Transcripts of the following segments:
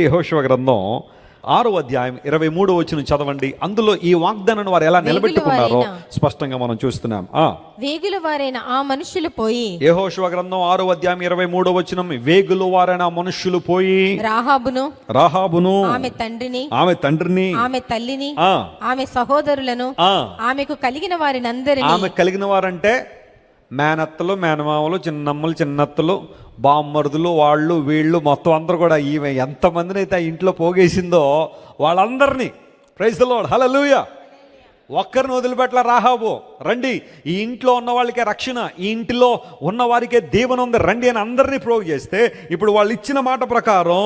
యెహోషువ గ్రంథం 6వ అధ్యాయం 23వ వచనం చదవండి. అందులో ఈ వాగ్దానాన్ని వారు ఎలా నిలబెట్టుకున్నారో స్పష్టంగా మనం చూస్తున్నాం. వేగుల వారైన ఆ మనుషులు పోయి, యెహోషువ గ్రంథం 6వ అధ్యాయం 23వ వచనం, వేగుల వారైన ఆ మనుషులు పోయి రాహాబును ఆమె తండ్రిని ఆమె తల్లిని ఆమె సహోదరులను ఆమెకు కలిగిన వారినందరినీ, ఆమె కలిగిన వారంటే మేనత్తలు, మేనమామలు, చిన్నమ్మలు, చిన్నత్తలు, బామ్మరుదులు, వాళ్ళు వీళ్ళు మొత్తం అందరూ కూడా ఈమె ఎంతమందిని అయితే ఆ ఇంట్లో పోగేసిందో వాళ్ళందరినీ, ప్రైజ్ ది లార్డ్, హల్లెలూయా, ఒక్కరిని వదిలిపెట్టల రాహాబు. రండి, ఈ ఇంట్లో ఉన్న వాళ్ళకే రక్షణ, ఈ ఇంటిలో ఉన్న వారికే దీవెన ఉంది, రండి అని అందరినీ ప్రోగు చేస్తే, ఇప్పుడు వాళ్ళు ఇచ్చిన మాట ప్రకారం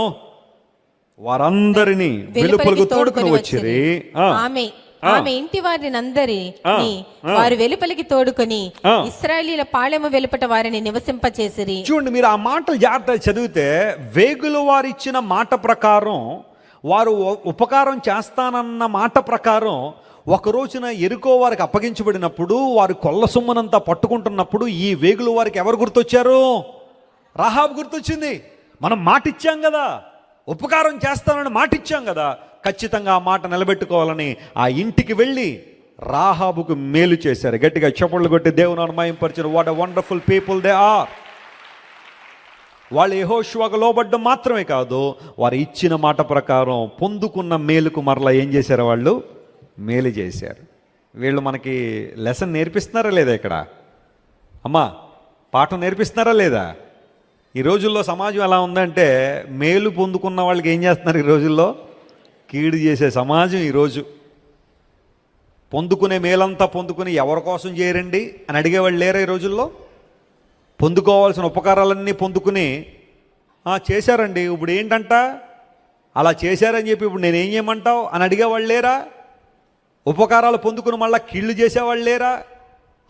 వారందరినీ వెలుపలకు తోడుకుని వచ్చిరి. ఆమె ఇంటి వారినందరినీ వారు వెలుపలికి తోడుకొని ఇశ్రాయేలీయుల పాళెము వెలుపట వారిని నివసింపచేసిరి. చూడండి, మీరు ఆ మాటలు జాగ్రత్తగా చదివితే, వేగులు వారు ఇచ్చిన మాట ప్రకారం, వారు ఉపకారం చేస్తానన్న మాట ప్రకారం, ఒక రోజున యెరికో వారికి అప్పగించబడినప్పుడు, వారు కొల్ల సొమ్మునంతా పట్టుకుంటున్నప్పుడు ఈ వేగులు వారికి ఎవరు గుర్తొచ్చారు? రాహాబు గుర్తొచ్చింది. మనం మాట ఇచ్చాం కదా, ఉపకారం చేస్తానని మాట ఇచ్చాం కదా, ఖచ్చితంగా ఆ మాట నిలబెట్టుకోవాలని ఆ ఇంటికి వెళ్ళి రాహాబుకు మేలు చేశారు. గట్టిగా చప్పట్లు కొట్టి దేవుని అనుమయింపరిచారు. What a wonderful people they are. వాళ్ళు యెహోషువకు లోబడ్డం మాత్రమే కాదు, వారు ఇచ్చిన మాట ప్రకారం పొందుకున్న మేలుకు మరలా ఏం చేశారు? వాళ్ళు మేలు చేశారు. వీళ్ళు మనకి లెసన్ నేర్పిస్తున్నారా లేదా? ఇక్కడ అమ్మా పాఠం నేర్పిస్తున్నారా లేదా? ఈ రోజుల్లో సమాజం ఎలా ఉందంటే, మేలు పొందుకున్న వాళ్ళకి ఏం చేస్తున్నారు? ఈ రోజుల్లో కీడు చేసే సమాజం ఈరోజు. పొందుకునే మేలంతా పొందుకుని ఎవరి కోసం చేయరండి అని అడిగేవాళ్ళు లేరా ఈ రోజుల్లో? పొందుకోవాల్సిన ఉపకారాలన్నీ పొందుకుని చేశారండి, ఇప్పుడు ఏంటంట అలా చేశారని చెప్పి ఇప్పుడు నేనేం చేయమంటావు అని అడిగేవాళ్ళు లేరా? ఉపకారాలు పొందుకుని మళ్ళీ కీళ్ళు చేసేవాళ్ళు లేరా?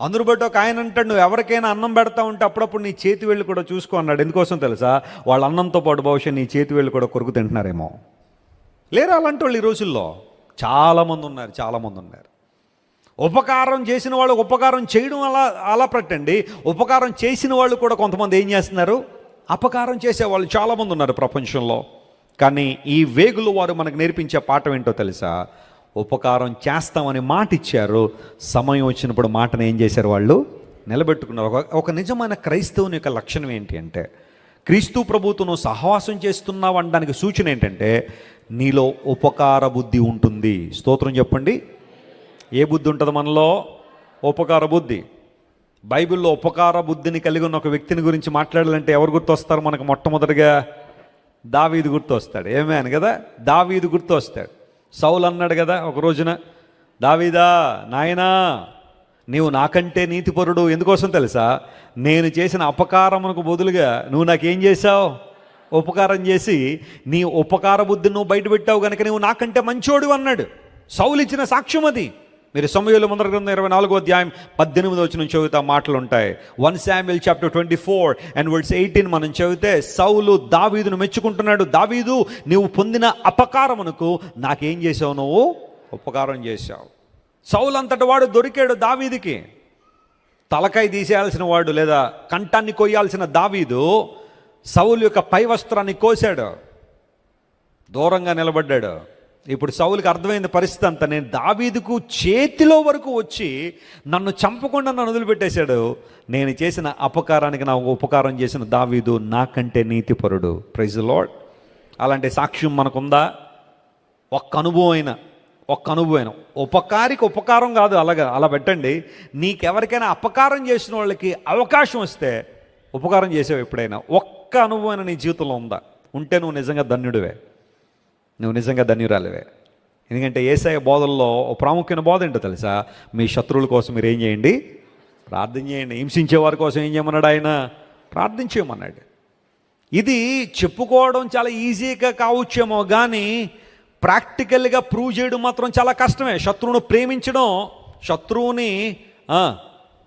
అందరూ బట్టి ఒక ఆయన అంటాడు, నువ్వు ఎవరికైనా అన్నం పెడతా ఉంటే అప్పుడప్పుడు నీ చేతి వేళ్ళు కూడా చూసుకో అన్నాడు. ఎందుకోసం తెలుసా? వాళ్ళ అన్నంతో పాటు బహుశా నీ చేతి వేళ్ళు కూడా కొరుకు తింటున్నారేమో. లేరా అలాంటి వాళ్ళు ఈ రోజుల్లో? చాలామంది ఉన్నారు. ఉపకారం చేసిన వాళ్ళు ఉపకారం చేయడం అలా పెట్టండి, ఉపకారం చేసిన వాళ్ళు కూడా కొంతమంది ఏం చేస్తున్నారు? అపకారం చేసేవాళ్ళు చాలామంది ఉన్నారు ప్రపంచంలో. కానీ ఈ వేగులు వారు మనకు నేర్పించే పాఠం ఏంటో తెలుసా? ఉపకారం చేస్తామని మాట ఇచ్చారు, సమయం వచ్చినప్పుడు మాటను ఏం చేశారు? వాళ్ళు నిలబెట్టుకున్నారు. ఒక నిజమైన క్రైస్తవుని యొక్క లక్షణం ఏంటి అంటే, క్రీస్తు ప్రభువుతో సహవాసం చేస్తున్నావు అనడానికి సూచన ఏంటంటే, నీలో ఉపకార బుద్ధి ఉంటుంది. స్తోత్రం చెప్పండి. ఏ బుద్ధి ఉంటుంది మనలో? ఉపకార బుద్ధి. బైబిల్లో ఉపకార బుద్ధిని కలిగి ఉన్న ఒక వ్యక్తిని గురించి మాట్లాడాలంటే ఎవరు గుర్తొస్తారు మనకు? మొట్టమొదటిగా దావీదు గుర్తొస్తాడు. ఏమేను కదా, దావీదు గుర్తొస్తాడు. సౌలు అన్నాడు కదా ఒక రోజున, దావీదా నాయనా నీవు నాకంటే నీతిపరుడు. ఎందుకోసం తెలుసా? నేను చేసిన అపకారమునకు బదులుగా నువ్వు నాకేం చేశావు? ఉపకారం చేసి నీ ఉపకార బుద్ధిని నువ్వు బయటపెట్టావు కనుక నువ్వు నాకంటే మంచోడు అన్నాడు. సౌలు ఇచ్చిన సాక్ష్యం అది. మీరు సమూయేలు మొదటి గ్రంథం 24వ అధ్యాయం 18వ వచనం చదివితే మాటలు ఉంటాయి. 1 Samuel chapter 24 and verse 18 మనం చదివితే సౌలు దావీదును మెచ్చుకుంటున్నాడు. దావీదు, నీవు పొందిన అపకారమునకు నాకేం చేసావు? నువ్వు ఉపకారం చేశావు. సౌలు అంతటి వాడు దొరికాడు దావీదుకి. తలకాయ తీసేయాల్సిన వాడు లేదా కంఠాన్ని కొయ్యాల్సిన దావీదు సౌలు యొక్క పై వస్త్రాన్ని కోశాడు, దూరంగా నిలబడ్డాడు. ఇప్పుడు సౌలుకి అర్థమైంది పరిస్థితి అంతా. నేను దావీదుకు చేతిలో వరకు వచ్చి నన్ను చంపకుండా నన్ను వదిలిపెట్టేశాడు. నేను చేసిన అపకారానికి నాకు ఉపకారం చేసిన దావీదు నాకంటే నీతిపరుడు. Praise the lord. అలాంటి సాక్ష్యం మనకుందా? ఒక్క అనుభవం ఉపకారికి ఉపకారం కాదు, అలా పెట్టండి. నీకెవరికైనా అపకారం చేసిన వాళ్ళకి అవకాశం వస్తే ఉపకారం చేసావు ఎప్పుడైనా? ఒక్క అనుభవం నీ జీవితంలో ఉందా? ఉంటే నువ్వు నిజంగా ధన్యుడివే, నువ్వు నిజంగా ధన్యురాలివే. ఎందుకంటే యేసయ్య బోధల్లో ప్రాముఖ్యమైన బోధ ఏంటో తెలుసా? మీ శత్రువుల కోసం మీరు ఏం చేయండి? ప్రార్థన చేయండి. హింసించే వారి కోసం ఏం చేయమన్నాడు ఆయన? ప్రార్థన చేయమన్నాడు. ఇది చెప్పుకోవడం చాలా ఈజీగా కావచ్చేమో, కానీ ప్రాక్టికల్గా ప్రూవ్ చేయడం మాత్రం చాలా కష్టమే. శత్రువును ప్రేమించడం, శత్రువుని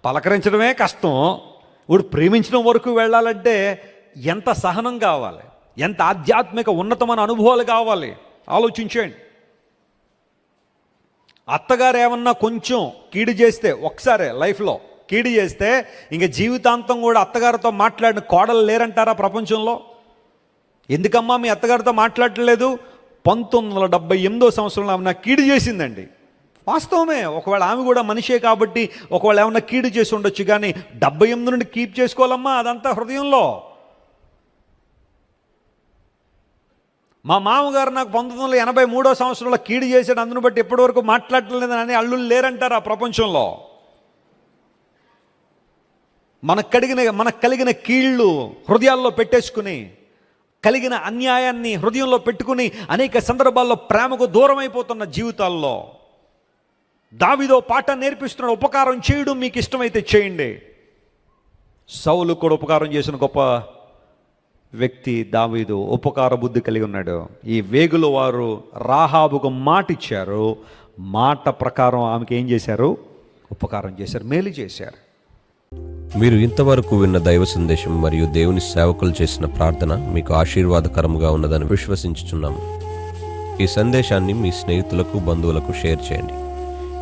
పలకరించడమే కష్టం. ఇప్పుడు ప్రేమించడం వరకు వెళ్ళాలంటే ఎంత సహనం కావాలి, ఎంత ఆధ్యాత్మిక ఉన్నతమైన అనుభవాలు కావాలి ఆలోచించండి. అత్తగారు ఏమన్నా కొంచెం కీడు చేస్తే, ఒకసారి లైఫ్లో కీడు చేస్తే ఇంక జీవితాంతం కూడా అత్తగారితో మాట్లాడిన కోడలు లేరంటారా ప్రపంచంలో? ఎందుకమ్మా మీ అత్తగారితో మాట్లాడలేదు? 1978 సంవత్సరంలో ఆమె నాకు కీడు చేసిందండి. వాస్తవమే, ఒకవేళ ఆమె కూడా మనిషే కాబట్టి ఒకవేళ ఏమన్నా కీడు చేసి ఉండొచ్చు, కానీ 78 నుండి కీప్ చేసుకోవాలమ్మా అదంతా హృదయంలో. మా మామగారు నాకు 1983 సంవత్సరంలో కీడు చేశాడు, అందును బట్టి ఎప్పటివరకు మాట్లాడలేదని అని అల్లుళ్ళు లేరంటారు ఆ ప్రపంచంలో. మనకు కలిగిన కీళ్ళు హృదయాల్లో పెట్టేసుకుని, కలిగిన అన్యాయాన్ని హృదయంలో పెట్టుకుని అనేక సందర్భాల్లో ప్రేమకు దూరం అయిపోతున్న జీవితాల్లో దావీదో పాఠం నేర్పిస్తున్నాడు. ఉపకారం చేయడం మీకు ఇష్టమైతే చేయండి. సౌలు కూడా ఉపకారం చేసిన గొప్ప వ్యక్తి దావీదు. ఉపకార బుద్ధి కలిగి ఉన్నాడు. ఈ వేగుల వారు రాహాబుకు మాట ఇచ్చారు. మాట ప్రకారం ఆమెకి ఏం చేశారు? ఉపకారం చేశారు, మేలు చేశారు. మీరు ఇంతవరకు విన్న దైవ సందేశం మరియు దేవుని సేవకులు చేసిన ప్రార్థన మీకు ఆశీర్వాదకరంగా ఉన్నదని విశ్వసించుచున్నాము. ఈ సందేశాన్ని మీ స్నేహితులకు, బంధువులకు షేర్ చేయండి.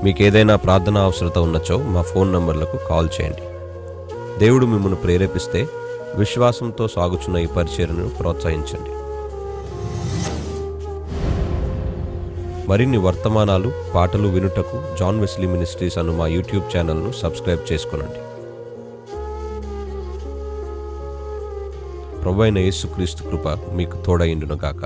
మీకు ఏదైనా ప్రార్థన అవసరత ఉన్నచో మా ఫోన్ నంబర్లకు కాల్ చేయండి. దేవుడు మిమ్మల్ని ప్రేరేపిస్తే విశ్వాసంతో సాగుచున్న ఈ పరిచర్యను ప్రోత్సహించండి. మరిన్ని వర్తమానాలు, పాటలు వినుటకు జాన్ వెస్లీ మినిస్ట్రీస్ అను మా యూట్యూబ్ ఛానల్ను సబ్స్క్రైబ్ చేసుకునండి. ప్రభువైన యేసుక్రీస్తు కృప మీకు తోడైండును గాక.